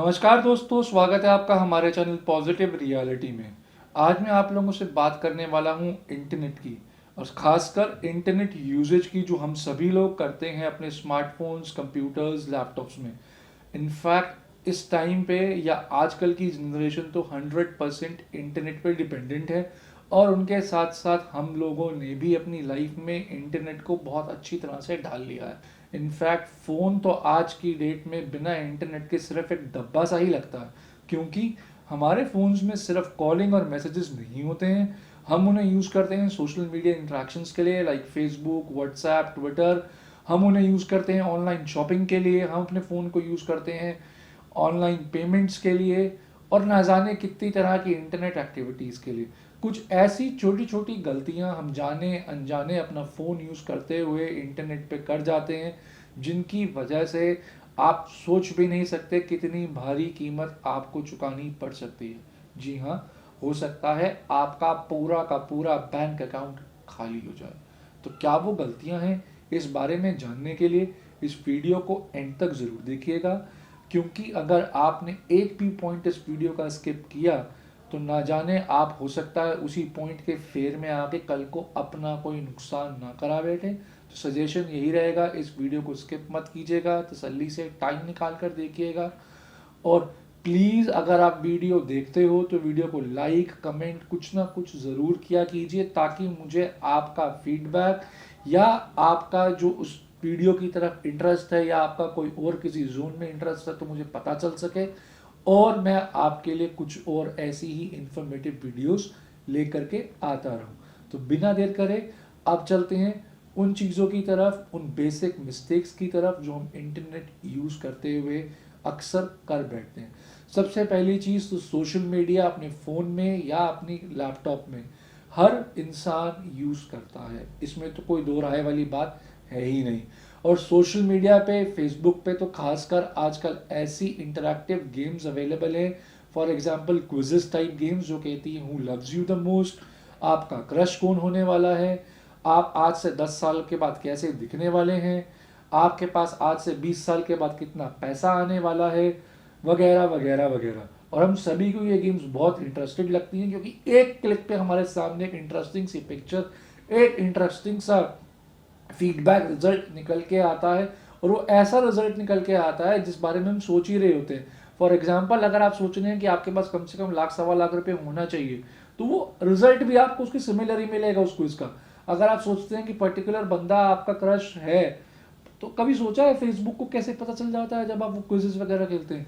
नमस्कार दोस्तों, स्वागत है आपका हमारे चैनल पॉजिटिव रियलिटी में। आज मैं आप लोगों से बात करने वाला हूं इंटरनेट की, और ख़ासकर इंटरनेट यूजेज की जो हम सभी लोग करते हैं अपने स्मार्टफोन्स, कंप्यूटर्स, लैपटॉप्स में। इनफैक्ट इस टाइम पे या आजकल की जनरेशन तो 100% इंटरनेट पे डिपेंडेंट है, और उनके साथ साथ हम लोगों ने भी अपनी लाइफ में इंटरनेट को बहुत अच्छी तरह से ढाल लिया है। इनफैक्ट फ़ोन तो आज की डेट में बिना इंटरनेट के सिर्फ एक डब्बा सा ही लगता है, क्योंकि हमारे फ़ोन्स में सिर्फ कॉलिंग और मैसेजेस नहीं होते हैं। हम उन्हें यूज़ करते हैं सोशल मीडिया इंटरेक्शंस के लिए, लाइक फेसबुक, व्हाट्सएप, ट्विटर। हम उन्हें यूज़ करते हैं ऑनलाइन शॉपिंग के लिए। हम अपने फ़ोन को यूज़ करते हैं ऑनलाइन पेमेंट्स के लिए, और ना जाने कितनी तरह की इंटरनेट एक्टिविटीज़ के लिए। कुछ ऐसी छोटी छोटी गलतियां हम जाने अनजाने अपना फ़ोन यूज़ करते हुए इंटरनेट पे कर जाते हैं, जिनकी वजह से आप सोच भी नहीं सकते कितनी भारी कीमत आपको चुकानी पड़ सकती है। जी हाँ, हो सकता है आपका पूरा का पूरा बैंक अकाउंट खाली हो जाए। तो क्या वो गलतियां हैं, इस बारे में जानने के लिए इस वीडियो को एंड तक ज़रूर देखिएगा, क्योंकि अगर आपने एक भी पॉइंट इस वीडियो का स्किप किया तो ना जाने आप हो सकता है उसी पॉइंट के फेर में आके कल को अपना कोई नुकसान ना करा बैठे। तो सजेशन यही रहेगा, इस वीडियो को स्किप मत कीजिएगा, तसल्ली से टाइम निकाल कर देखिएगा। और प्लीज़ अगर आप वीडियो देखते हो तो वीडियो को लाइक, कमेंट कुछ ना कुछ ज़रूर किया कीजिए, ताकि मुझे आपका फीडबैक या आपका जो उस वीडियो की तरफ इंटरेस्ट है, या आपका कोई और किसी जोन में इंटरेस्ट है, तो मुझे पता चल सके और मैं आपके लिए कुछ और ऐसी ही इंफॉर्मेटिव वीडियोस लेकर के आता रहूं। तो बिना देर करे अब चलते हैं उन चीज़ों की तरफ, उन बेसिक मिस्टेक्स की तरफ जो हम इंटरनेट यूज़ करते हुए अक्सर कर बैठते हैं। सबसे पहली चीज़ तो सोशल मीडिया अपने फ़ोन में या अपनी लैपटॉप में हर इंसान यूज़ करता है, इसमें तो कोई दो राय वाली बात है ही नहीं। और सोशल मीडिया पे, फेसबुक पे तो खासकर आजकल ऐसी इंटरैक्टिव गेम्स अवेलेबल हैं, for example quizzes type games जो कहती हैं who loves you the most, आपका क्रश कौन होने वाला है, आप आज से 10 साल के बाद कैसे दिखने वाले हैं, आपके पास आज से 20 साल के बाद कितना पैसा आने वाला है, वगैरह वगैरह वगैरह। और हम सभी को ये गेम्स बहुत इंटरेस्टेड लगती हैं, क्योंकि एक क्लिक पे हमारे सामने एक इंटरेस्टिंग सी पिक्चर, एक इंटरेस्टिंग सा फीडबैक रिजल्ट निकल के आता है, और वो ऐसा रिजल्ट निकल के आता है जिस बारे में हम सोच ही रहे होते हैं। फॉर एग्जाम्पल, अगर आप सोच रहे हैं कि आपके पास कम से कम लाख सवा लाख रुपए होना चाहिए, तो वो रिजल्ट भी आपको उसकी सिमिलर ही मिलेगा उस क्विज का। अगर आप सोचते हैं कि पर्टिकुलर बंदा आपका क्रश है, तो कभी सोचा है फेसबुक को कैसे पता चल जाता है जब आप वो क्विजेस वगैरह खेलते हैं?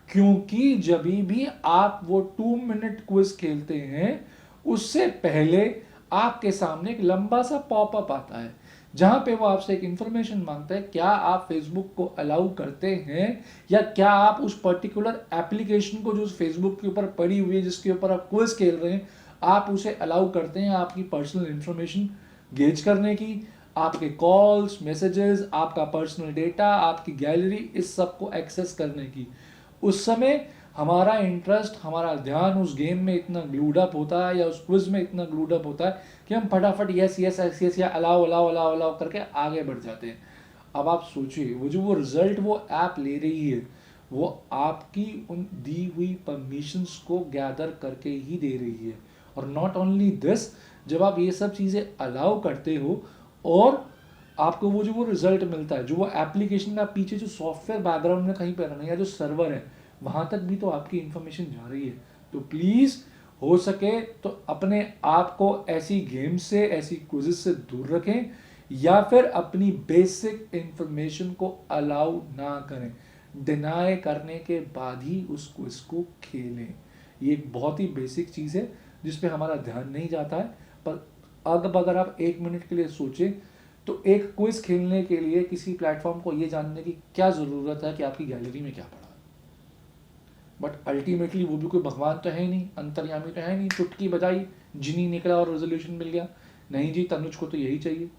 क्योंकि जब भी आप वो 2 मिनट क्विज खेलते हैं, उससे पहले आपके सामने एक लंबा सा पॉपअप आता है, जहां पे वो आपसे एक इंफॉर्मेशन मांगता है, क्या आप फेसबुक को अलाउ करते हैं, या क्या आप उस पर्टिकुलर एप्लीकेशन को जो फेसबुक के ऊपर पड़ी हुई है, जिसके ऊपर आप क्विज खेल रहे हैं, आप उसे अलाउ करते हैं आपकी पर्सनल इंफॉर्मेशन गेज करने की, आपके कॉल्स, मैसेजेस, आपका पर्सनल डेटा, आपकी गैलरी, इस सब को एक्सेस करने की। उस समय हमारा इंटरेस्ट, हमारा ध्यान उस गेम में इतना ग्लूड अप होता है, या उस क्विज में इतना ग्लूड अप होता है कि हम फटाफट यस यस यस यस या अलाउ अलाउ अलाउ अलाउ करके आगे बढ़ जाते हैं। अब आप सोचिए, वो जो वो रिजल्ट वो ऐप ले रही है, वो आपकी उन दी हुई परमिशंस को गैदर करके ही दे रही है। और नॉट ओनली दिस, जब आप ये सब चीज़ें अलाउ करते हो और आपको वो जो वो रिजल्ट मिलता है, जो वो एप्लीकेशन का पीछे जो सॉफ्टवेयर बैकग्राउंड में कहीं पर रन है, या जो सर्वर है, वहां तक भी तो आपकी इंफॉर्मेशन जा रही है। तो प्लीज़ हो सके तो अपने आप को ऐसी गेम से, ऐसी क्विज़ेस से दूर रखें, या फिर अपनी बेसिक इंफॉर्मेशन को अलाउ ना करें। डिनाई करने के बाद ही उस क्विज को खेलें। ये एक बहुत ही बेसिक चीज़ है जिस पे हमारा ध्यान नहीं जाता है। पर अब अगर आप 1 मिनट के लिए सोचें, तो एक क्विज खेलने के लिए किसी प्लेटफॉर्म को ये जानने की क्या ज़रूरत है कि आपकी गैलरी में क्या पड़ा है। बट अल्टीमेटली वो भी कोई भगवान तो है ही नहीं, अंतर्यामी तो है नहीं, चुटकी बजाई जिनी निकला और रेजोल्यूशन मिल गया। नहीं जी, तनुज को तो यही चाहिए।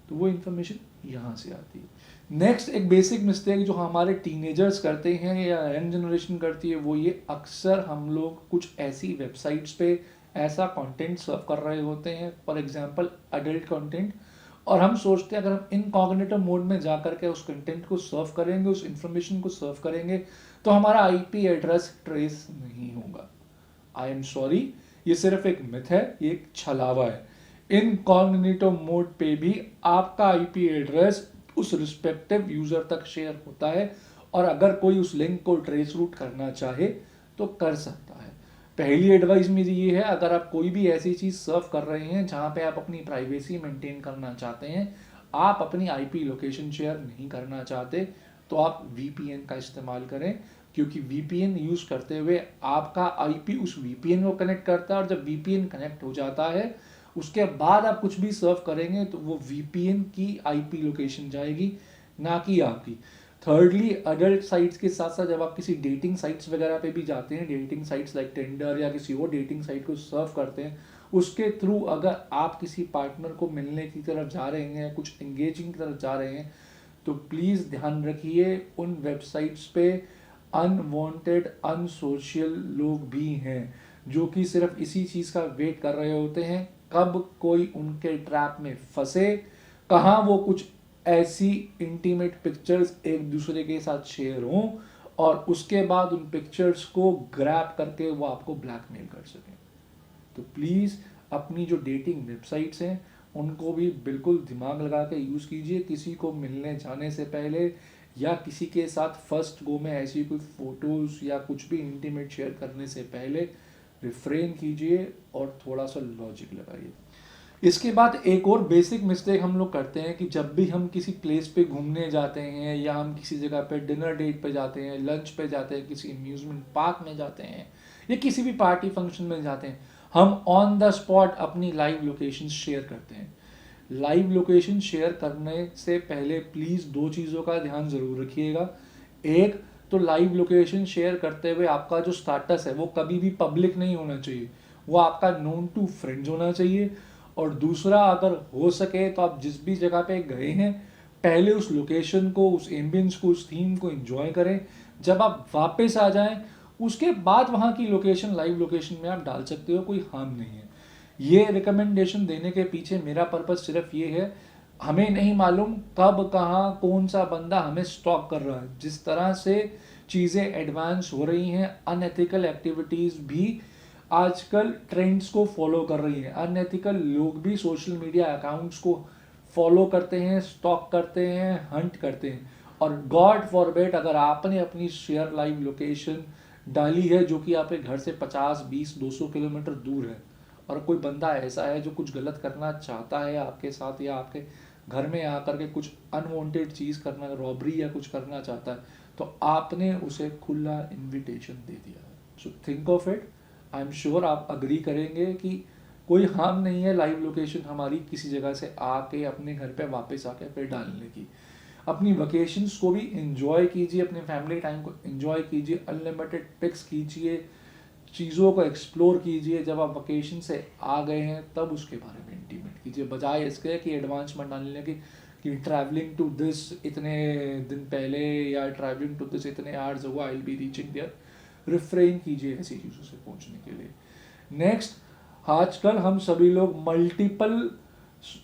तो वो इन्फॉर्मेशन यहाँ से आती है। नेक्स्ट एक बेसिक मिस्टेक जो हमारे टीनेजर्स करते हैं या यंग जनरेशन करती है, वो ये, अक्सर हम लोग कुछ ऐसी वेबसाइट्स पे ऐसा कंटेंट सर्व कर रहे होते हैं, फॉर एग्जांपल अडल्ट कंटेंट, और हम सोचते हैं अगर हम इनकॉग्निटो मोड में जा करके उस कंटेंट को सर्व करेंगे, उस इंफॉर्मेशन को सर्व करेंगे, तो हमारा आईपी एड्रेस ट्रेस नहीं होगा। आई एम सॉरी, ये सिर्फ एक मिथ है, ये एक छलावा है। इनकॉग्निटो मोड पे भी आपका आईपी एड्रेस उस रिस्पेक्टिव यूजर तक शेयर होता है, और अगर कोई उस लिंक को ट्रेस रूट करना चाहे तो कर सकता है। पहली एडवाइस मेरी ये है, अगर आप कोई भी ऐसी चीज सर्व कर रहे हैं जहां पे आप अपनी प्राइवेसी मेंटेन करना चाहते हैं, आप अपनी आईपी लोकेशन शेयर नहीं करना चाहते, तो आप वीपीएन का इस्तेमाल करें, क्योंकि वीपीएन यूज करते हुए आपका आईपी उस वीपीएन को कनेक्ट करता है, और जब वीपीएन कनेक्ट हो जाता है उसके बाद आप कुछ भी सर्व करेंगे तो वो वीपीएन की आईपी लोकेशन जाएगी, ना कि आपकी। थर्डली, अडल्ट साइट्स के साथ साथ जब आप किसी डेटिंग साइट्स वगैरह पे भी जाते हैं, डेटिंग साइट्स लाइक टिंडर या किसी और डेटिंग साइट को सर्व करते हैं, उसके थ्रू अगर आप किसी पार्टनर को मिलने की तरफ जा रहे हैं, कुछ एंगेजिंग की तरफ जा रहे हैं, तो प्लीज़ ध्यान रखिए उन वेबसाइट्स पे अनवांटेड अनसोशल लोग भी हैं, जो कि सिर्फ इसी चीज़ का वेट कर रहे होते हैं कब कोई उनके ट्रैप में फंसे, कहाँ वो कुछ ऐसी इंटीमेट पिक्चर्स एक दूसरे के साथ शेयर हों और उसके बाद उन पिक्चर्स को ग्रैब करके वो आपको ब्लैकमेल कर सकें। तो प्लीज़ अपनी जो डेटिंग वेबसाइट्स हैं उनको भी बिल्कुल दिमाग लगा के यूज़ कीजिए। किसी को मिलने जाने से पहले या किसी के साथ फर्स्ट गो में ऐसी कोई फोटोज़ या कुछ भी इंटीमेट शेयर करने से पहले रिफ्रेन कीजिए और थोड़ा सा लॉजिक लगाइए। इसके बाद एक और बेसिक मिस्टेक हम लोग करते हैं कि जब भी हम किसी प्लेस पे घूमने जाते हैं या हम किसी जगह पे डिनर डेट पे जाते हैं, लंच पे जाते हैं, किसी अम्यूजमेंट पार्क में जाते हैं या किसी भी पार्टी फंक्शन में जाते हैं, हम ऑन द स्पॉट अपनी लाइव लोकेशन शेयर करते हैं। लाइव लोकेशन शेयर करने से पहले प्लीज़ दो चीज़ों का ध्यान ज़रूर रखिएगा। एक तो लाइव लोकेशन शेयर करते हुए आपका जो स्टेटस है वो कभी भी पब्लिक नहीं होना चाहिए, वो आपका नोन टू फ्रेंड्स होना चाहिए। और दूसरा, अगर हो सके तो आप जिस भी जगह पे गए हैं पहले उस लोकेशन को, उस एम्बियंस को, उस थीम को एंजॉय करें। जब आप वापस आ जाएं उसके बाद वहाँ की लोकेशन लाइव लोकेशन में आप डाल सकते हो, कोई हार्म नहीं है। ये रिकमेंडेशन देने के पीछे मेरा पर्पस सिर्फ ये है, हमें नहीं मालूम कब कहाँ कौन सा बंदा हमें स्टॉक कर रहा है। जिस तरह से चीज़ें एडवांस हो रही हैं, अनएथिकल एक्टिविटीज़ भी आजकल ट्रेंड्स को फॉलो कर रही हैं। अनएथिकल लोग भी सोशल मीडिया अकाउंट्स को फॉलो करते हैं, स्टॉक करते हैं, हंट करते हैं। और गॉड फॉरबिड अगर आपने अपनी शेयर लाइव लोकेशन डाली है जो कि आपके घर से 50, 20, 200 किलोमीटर दूर है, और कोई बंदा ऐसा है जो कुछ गलत करना चाहता है आपके साथ या आपके घर में आकर के कुछ अनवांटेड चीज़ करना, रॉबरी या कुछ करना चाहता है, तो आपने उसे खुला इनविटेशन दे दिया है। So think of it. I am sure आप अग्री करेंगे कि कोई हार्म नहीं है लाइव लोकेशन हमारी किसी जगह से आके अपने घर पे वापस आके फिर डालने की। अपनी वकेशंस को भी एंजॉय कीजिए, अपने फैमिली टाइम को एंजॉय कीजिए, अनलिमिटेड पिक्स कीजिए, चीज़ों को एक्सप्लोर कीजिए। जब आप वकेशन से आ गए हैं तब उसके बारे में इंटीमेट कीजिए, बजाय इसके कि एडवांसमेंट डालने की कि ट्रैवलिंग टू दिस इतने दिन पहले या ट्रैवलिंग टू दिस इतने आवर्स हुआ, I will be reaching there. Refrain कीजिए ऐसी चीज़ों से पहुंचने के लिए। नेक्स्ट, आजकल हम सभी लोग मल्टीपल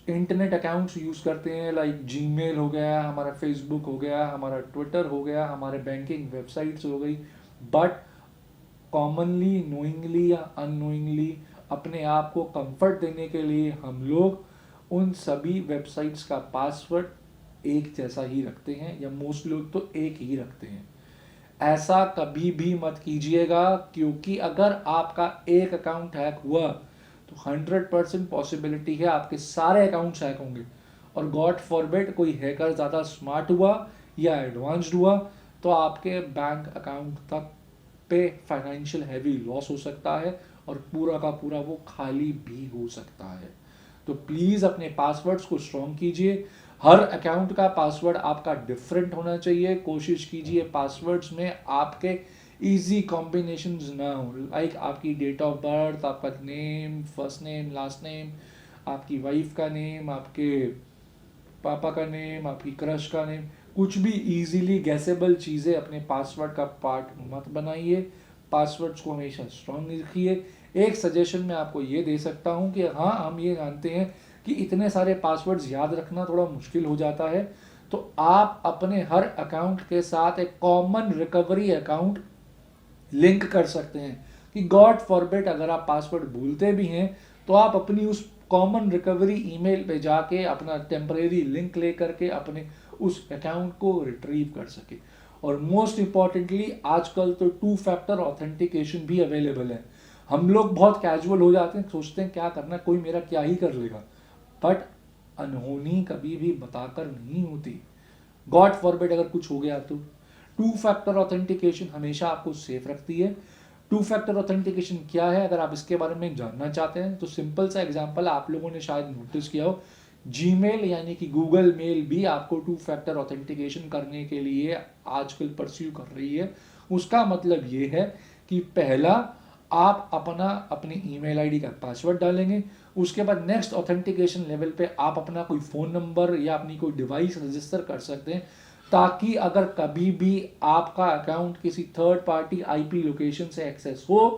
इंटरनेट अकाउंट्स यूज़ करते हैं, लाइक जीमेल हो गया, हमारा फेसबुक हो गया, हमारा ट्विटर हो गया, हमारे बैंकिंग वेबसाइट्स हो गई। बट कॉमनली, नोइंगली या अननोइंगली अपने आप को कंफर्ट देने के लिए हम लोग उन सभी वेबसाइट्स का पासवर्ड एक जैसा ही रखते हैं, या मोस्ट लोग तो एक ही रखते हैं। ऐसा कभी भी मत कीजिएगा, क्योंकि अगर आपका एक अकाउंट हैक हुआ तो 100% पॉसिबिलिटी है आपके सारे अकाउंट्स हैक होंगे। और गॉड फॉरबिड कोई हैकर ज़्यादा स्मार्ट हुआ या एडवांस्ड हुआ तो आपके बैंक अकाउंट तक पे फाइनेंशियल हैवी लॉस हो सकता है और पूरा का पूरा वो खाली भी हो सकता है। तो प्लीज़ अपने पासवर्ड्स को स्ट्रॉन्ग कीजिए। हर अकाउंट का पासवर्ड आपका डिफरेंट होना चाहिए। कोशिश कीजिए पासवर्ड्स में आपके इजी कॉम्बिनेशंस ना हो, लाइक आपकी डेट ऑफ बर्थ, आपका name, first name, last name, आपकी वाइफ का नेम, आपके पापा का नेम, आपकी क्रश का नेम, कुछ भी इजीली गैसेबल चीज़ें अपने पासवर्ड का पार्ट मत बनाइए। पासवर्ड्स को हमेशा स्ट्रॉन्ग रखिए। एक सजेशन मैं आपको ये दे सकता हूँ कि हाँ, हम ये जानते हैं कि इतने सारे पासवर्ड्स याद रखना थोड़ा मुश्किल हो जाता है, तो आप अपने हर अकाउंट के साथ एक कॉमन रिकवरी अकाउंट लिंक कर सकते हैं कि गॉड फॉरबिड अगर आप पासवर्ड भूलते भी हैं तो आप अपनी उस कॉमन रिकवरी ईमेल पे जाके अपना टेम्परेरी लिंक ले करके अपने उस अकाउंट को रिट्रीव कर सके। और मोस्ट इंपॉर्टेंटली आजकल तो 2 फैक्टर ऑथेंटिकेशन भी अवेलेबल है। हम लोग बहुत कैजुअल हो जाते हैं, सोचते हैं क्या करना, कोई मेरा क्या ही कर लेगा, बट अनहोनी कभी भी बताकर नहीं होती। गॉड फॉरबिड अगर कुछ हो गया तो 2 फैक्टर ऑथेंटिकेशन हमेशा आपको सेफ रखती है। 2 फैक्टर ऑथेंटिकेशन क्या है, अगर आप इसके बारे में जानना चाहते हैं तो सिंपल सा एग्जांपल आप लोगों ने शायद नोटिस किया हो, जीमेल यानी कि गूगल मेल भी आपको 2 फैक्टर ऑथेंटिकेशन करने के लिए आजकल परस्यू कर रही है। उसका मतलब ये है कि पहला आप अपनी ईमेल आईडी का पासवर्ड डालेंगे, उसके बाद नेक्स्ट ऑथेंटिकेशन लेवल पे आप अपना कोई फ़ोन नंबर या अपनी कोई डिवाइस रजिस्टर कर सकते हैं, ताकि अगर कभी भी आपका अकाउंट किसी थर्ड पार्टी आईपी लोकेशन से एक्सेस हो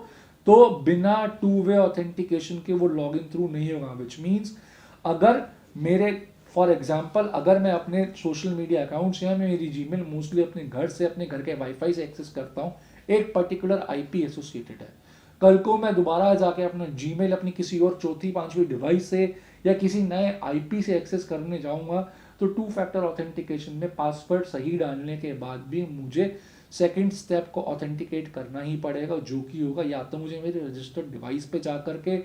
तो बिना 2 वे ऑथेंटिकेशन के वो लॉग इन थ्रू नहीं होगा। विच मीन्स अगर मेरे फॉर एग्जाम्पल अगर मैं अपने सोशल मीडिया अकाउंट्स या मैं मेरी जीमेल मोस्टली अपने घर से अपने घर के वाईफाई से एक्सेस करता हूँ, एक पर्टिकुलर आईपी एसोसिएटेड है, कल को मैं दोबारा जाके अपना जीमेल अपनी किसी और चौथी पांचवी डिवाइस से या किसी नए आईपी से एक्सेस करने जाऊंगा तो 2 फैक्टर ऑथेंटिकेशन में पासवर्ड सही डालने के बाद भी मुझे सेकंड स्टेप को ऑथेंटिकेट करना ही पड़ेगा, जो कि होगा या तो मुझे मेरे रजिस्टर्ड डिवाइस पे जा करके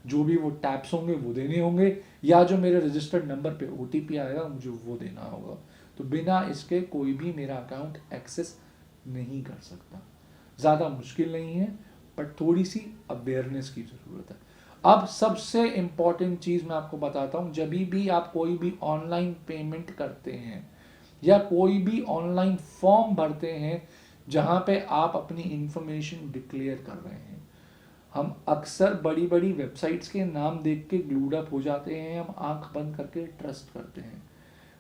जो भी वो टैप्स होंगे वो देने होंगे, या जो मेरे रजिस्टर्ड नंबर पे ओटीपी आएगा मुझे वो देना होगा। तो बिना इसके कोई भी मेरा अकाउंट एक्सेस नहीं कर सकता। ज़्यादा मुश्किल नहीं है, बट थोड़ी सी अवेयरनेस की ज़रूरत है। अब सबसे इम्पॉर्टेंट चीज़ मैं आपको बताता हूँ, जब भी आप कोई भी ऑनलाइन पेमेंट करते हैं या कोई भी ऑनलाइन फॉर्म भरते हैं जहाँ पे आप अपनी इंफॉर्मेशन डिक्लेयर कर रहे हैं, हम अक्सर बड़ी बड़ी वेबसाइट्स के नाम देख के ग्लूड अप हो जाते हैं, हम आंख बंद करके ट्रस्ट करते हैं।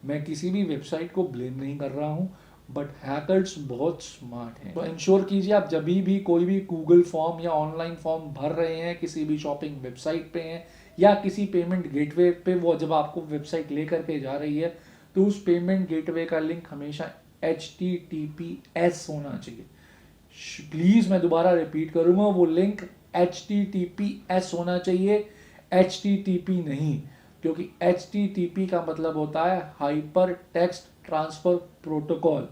मैं किसी भी वेबसाइट को ब्लेम नहीं कर रहा हूँ, बट हैकर्स बहुत स्मार्ट हैं। तो इंश्योर कीजिए आप जब भी कोई भी गूगल फॉर्म या ऑनलाइन फॉर्म भर रहे हैं, किसी भी शॉपिंग वेबसाइट पे हैं या किसी पेमेंट गेटवे पे, वो जब आपको वेबसाइट लेकर के जा रही है तो उस पेमेंट गेटवे का लिंक हमेशा HTTPS होना चाहिए। प्लीज मैं दोबारा रिपीट करूंगा, वो लिंक HTTPS होना चाहिए, HTTP नहीं, क्योंकि HTTP का मतलब होता है hyper text transfer protocol,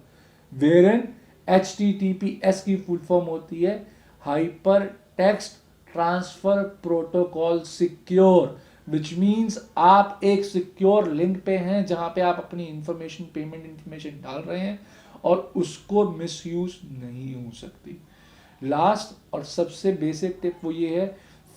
wherein HTTPS की फुल फॉर्म होती है hyper text transfer protocol secure, which means आप एक सिक्योर लिंक पे हैं जहां पे आप अपनी इंफॉर्मेशन पेमेंट इंफॉर्मेशन डाल रहे हैं और उसको मिसयूज नहीं हो सकती। लास्ट और सबसे बेसिक टिप वो ये है,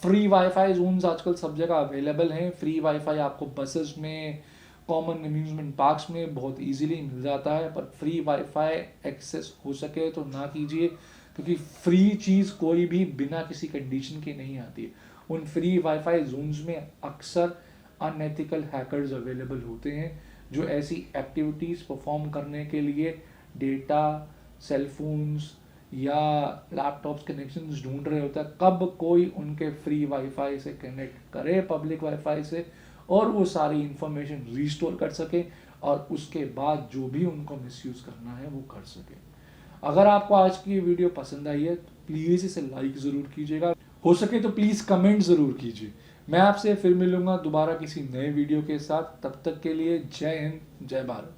फ्री वाईफाई जोन्स आजकल सब जगह अवेलेबल हैं। फ्री वाईफाई आपको बसेस में, कॉमन अम्यूजमेंट पार्क्स में बहुत इजीली मिल जाता है, पर फ्री वाईफाई एक्सेस हो सके तो ना कीजिए, क्योंकि फ्री चीज़ कोई भी बिना किसी कंडीशन के नहीं आती है। उन फ्री वाईफाई जोन्स में अक्सर अनएथिकल हैकर्स अवेलेबल होते हैं जो ऐसी एक्टिविटीज़ परफॉर्म करने के लिए डेटा, सेलफोन्स या लैपटॉप्स कनेक्शंस ढूंढ रहे होता है, कब कोई उनके फ्री वाईफाई से कनेक्ट करे पब्लिक वाईफाई से और वो सारी इंफॉर्मेशन रिस्टोर कर सके और उसके बाद जो भी उनको मिसयूज करना है वो कर सके। अगर आपको आज की ये वीडियो पसंद आई है तो प्लीज़ इसे लाइक ज़रूर कीजिएगा, हो सके तो प्लीज़ कमेंट ज़रूर कीजिए। मैं आपसे फिर मिलूंगा दोबारा किसी नए वीडियो के साथ, तब तक के लिए जय हिंद, जय भारत।